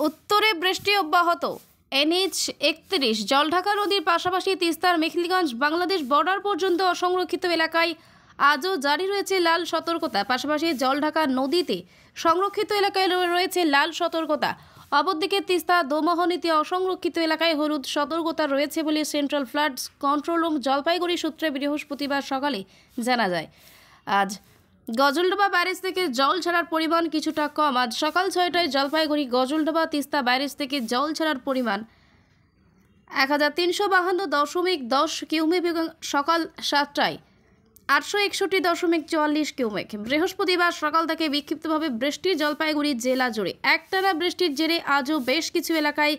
উত্তরে বৃষ্টি অব্যাহত। NH 31 জলঢাকা নদীর পাশাপাশি তিস্তার মেখলিগঞ্জ বাংলাদেশ বর্ডার পর্যন্ত অসংরক্ষিত এলাকায় আজও জারি রয়েছে লাল সতর্কতা। পাশাপাশি জলঢাকা নদীতে সংরক্ষিত এলাকায় রয়েছে লাল সতর্কতা। অপরদিকে তিস্তা দোমোহনীতে অসংরক্ষিত এলাকায় হলুদ সতর্কতা রয়েছে বলে central flood control room Jalpaiguri সূত্রে বৃহস্পতিবার সকালে জানা যায়। আজ গজলডোবা ব্যারেজ থেকে জল ছাড়ার পরিমাণ কিছুটা কম। আজ সকাল 6টায় জলপাইগুড়ি গজলডোবা তিস্তা ব্যারেজ থেকে জল ছাড়ার পরিমাণ 1352.10 কিউমেক এবং সকাল 7টায় 861.44 কিউমেক। বৃহস্পতিবার সকাল থেকে বিক্ষিপ্তভাবে বৃষ্টি জলপাইগুড়ি জেলা জুড়ে। একটানা বৃষ্টির জেরে আজও বেশ কিছু এলাকায়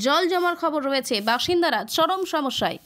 জল জমার খবর রয়েছে। বাসিন্দারা চরম সমস্যায়।